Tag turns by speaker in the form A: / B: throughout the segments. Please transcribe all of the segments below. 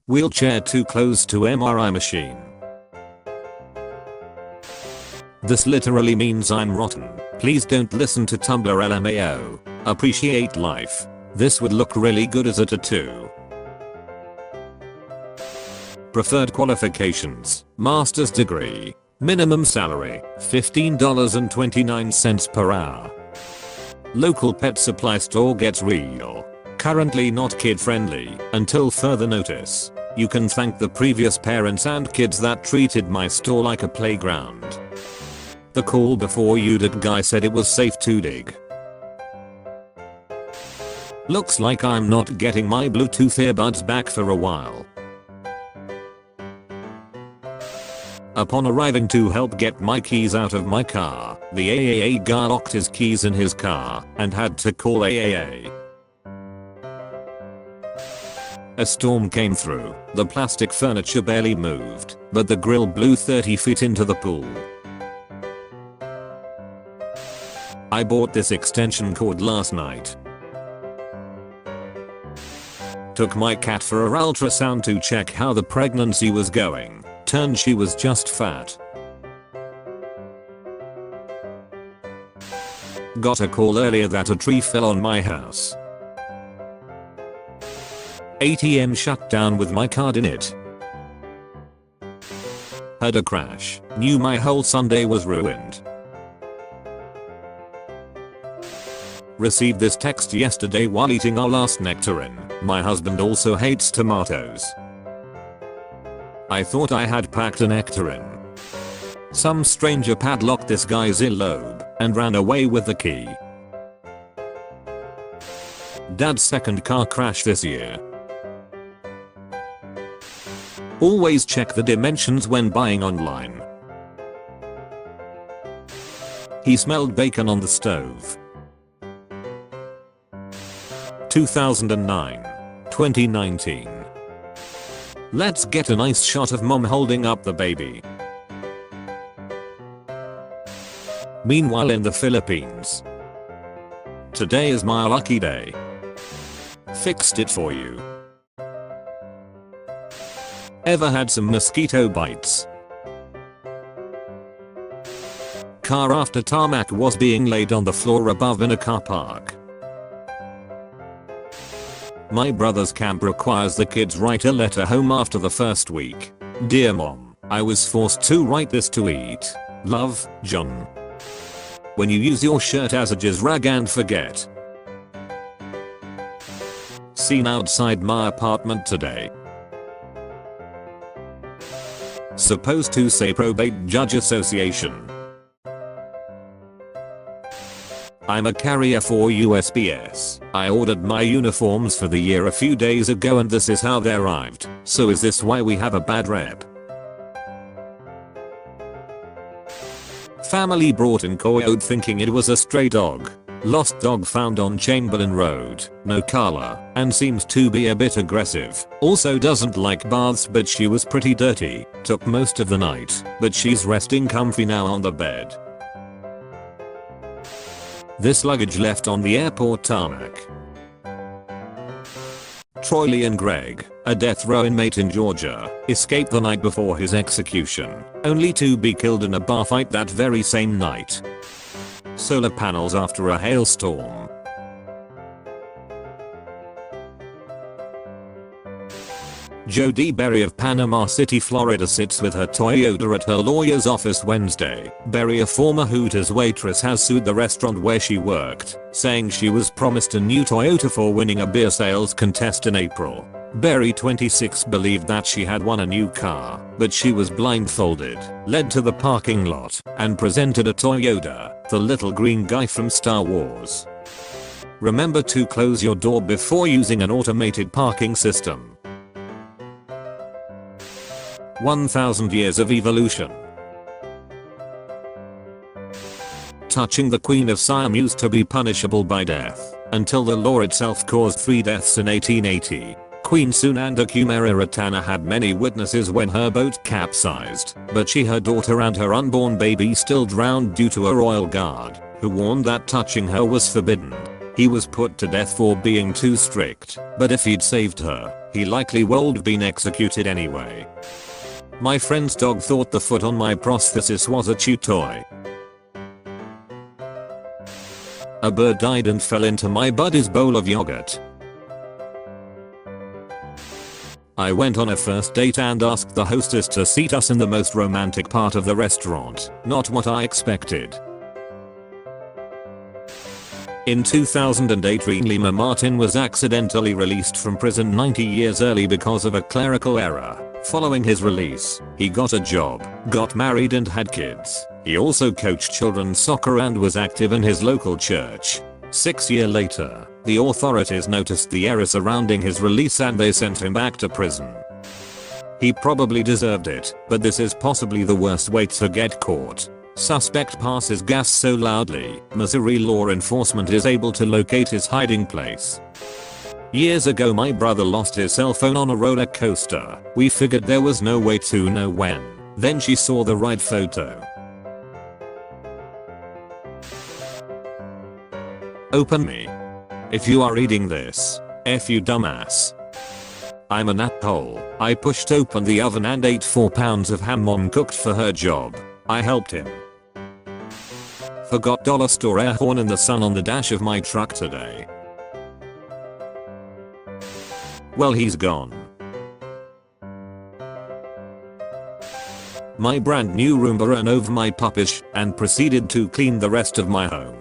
A: Wheelchair too close to MRI machine. This literally means I'm rotten. Please don't listen to Tumblr LMAO. Appreciate life. This would look really good as a tattoo. Preferred qualifications: master's degree. Minimum salary $15.29 per hour. Local pet supply store gets real. Currently not kid friendly until further notice. You can thank the previous parents and kids that treated my store like a playground. The call before you did guy said it was safe to dig. Looks like I'm not getting my Bluetooth earbuds back for a while. Upon arriving to help get my keys out of my car, the AAA guy locked his keys in his car and had to call AAA. A storm came through, the plastic furniture barely moved, but the grill blew 30 feet into the pool. I bought this extension cord last night. Took my cat for a ultrasound to check how the pregnancy was going. Turned she was just fat. Got a call earlier that a tree fell on my house. ATM shut down with my card in it. Had a crash. Knew my whole Sunday was ruined. Received this text yesterday while eating our last nectarine. My husband also hates tomatoes. I thought I had packed a nectarine. Some stranger padlocked this guy's earlobe and ran away with the key. Dad's second car crash this year. Always check the dimensions when buying online. He smelled bacon on the stove. 2009. 2019. Let's get a nice shot of mom holding up the baby. Meanwhile in the Philippines. Today is my lucky day. Fixed it for you. Ever had some mosquito bites? Car after tarmac was being laid on the floor above in a car park. My brother's camp requires the kids write a letter home after the first week. Dear mom, I was forced to write this to eat. Love, John. When you use your shirt as a jizz rag and forget. Seen outside my apartment today. Supposed to say probate judge association. I'm a carrier for USPS. I ordered my uniforms for the year a few days ago and this is how they arrived. So is this why we have a bad rep? Family brought in coyote thinking it was a stray dog. Lost dog found on Chamberlain Road. No collar and seems to be a bit aggressive. Also doesn't like baths but she was pretty dirty. Took most of the night but she's resting comfy now on the bed. This luggage left on the airport tarmac. Troy Lee and Greg, a death row inmate in Georgia, escaped the night before his execution, only to be killed in a bar fight that very same night. Solar panels after a hailstorm. Jodi Berry of Panama City, Florida sits with her Toyota at her lawyer's office Wednesday. Berry, a former Hooters waitress, has sued the restaurant where she worked, saying she was promised a new Toyota for winning a beer sales contest in April. Berry, 26, believed that she had won a new car, but she was blindfolded, led to the parking lot, and presented a Toyota, the little green guy from Star Wars. Remember to close your door before using an automated parking system. 1000 years of evolution. Touching the Queen of Siam used to be punishable by death, until the law itself caused 3 deaths in 1880. Queen Sunanda Kumarirattana had many witnesses when her boat capsized, but she, her daughter and her unborn baby still drowned due to a royal guard, who warned that touching her was forbidden. He was put to death for being too strict, but if he'd saved her, He likely would been executed anyway. My friend's dog thought the foot on my prosthesis was a chew toy. A bird died and fell into my buddy's bowl of yogurt. I went on a first date and asked the hostess to seat us in the most romantic part of the restaurant. Not what I expected. In 2008, Lima Martin was accidentally released from prison 90 years early because of a clerical error. Following his release, he got a job, got married and had kids. He also coached children's soccer and was active in his local church. 6 years later, the authorities noticed the error surrounding his release and they sent him back to prison. He probably deserved it, but this is possibly the worst way to get caught. Suspect passes gas so loudly, Missouri law enforcement is able to locate his hiding place. Years ago, my brother lost his cell phone on a roller coaster. We figured there was no way to know when. Then she saw the right photo. Open me. If you are reading this, F you dumbass. I'm an asshole. I pushed open the oven and ate 4 pounds of ham mom cooked for her job. I helped him. Forgot dollar store air horn in the sun on the dash of my truck today. Well, he's gone. My brand new Roomba ran over my puppish and proceeded to clean the rest of my home.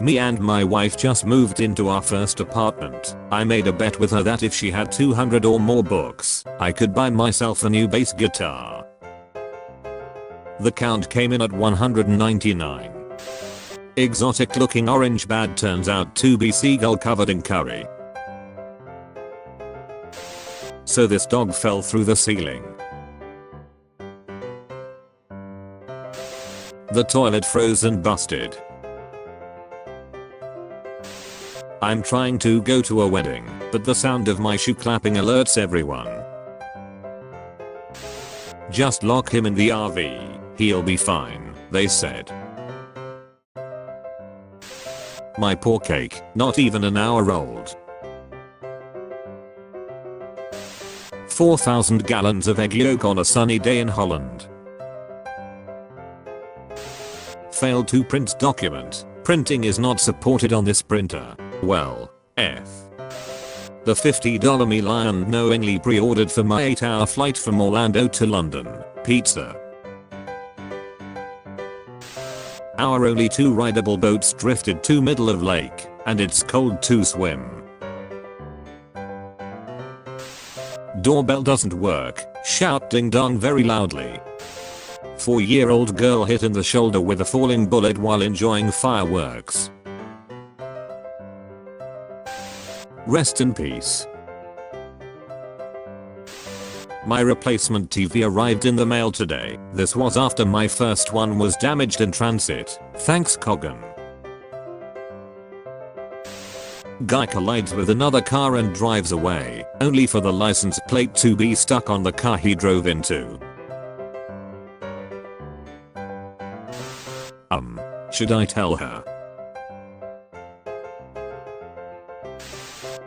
A: Me and my wife just moved into our first apartment. I made a bet with her that if she had 200 or more books, I could buy myself a new bass guitar. The count came in at 199. Exotic looking orange bad turns out to be seagull covered in curry. So this dog fell through the ceiling. The toilet froze and busted. I'm trying to go to a wedding, but the sound of my shoe clapping alerts everyone. Just lock him in the RV, he'll be fine, they said. My poor cake, not even an hour old. 4,000 gallons of egg yolk on a sunny day in Holland. Failed to print document. Printing is not supported on this printer. Well, F. The $50 Milan knowingly pre-ordered for my 8-hour flight from Orlando to London. Pizza. Our only 2 rideable boats drifted to middle of lake, and it's cold to swim. Doorbell doesn't work. Shout ding dong very loudly. 4-year-old girl hit in the shoulder with a falling bullet while enjoying fireworks. Rest in peace. My replacement TV arrived in the mail today. This was after my first one was damaged in transit. Thanks Coggan. Guy collides with another car and drives away, only for the license plate to be stuck on the car he drove into. Should I tell her?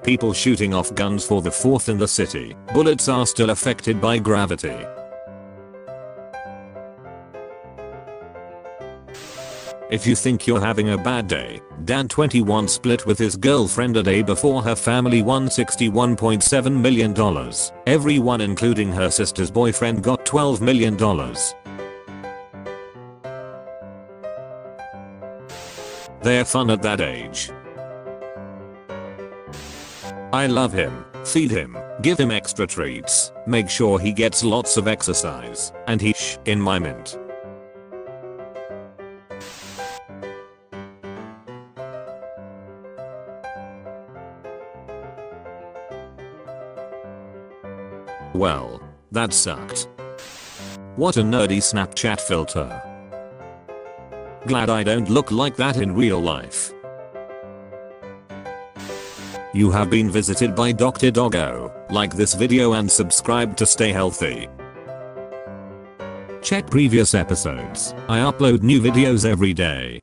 A: People shooting off guns for the 4th in the city. Bullets are still affected by gravity. If you think you're having a bad day, Dan 21 split with his girlfriend a day before her family won $61.7 million. Everyone including her sister's boyfriend got $12 million. They're fun at that age. I love him. Feed him. Give him extra treats. Make sure he gets lots of exercise. And he in my mint. Well, that sucked. What a nerdy Snapchat filter. Glad I don't look like that in real life. You have been visited by Dr. Doggo. Like this video and subscribe to stay healthy. Check previous episodes. I upload new videos every day.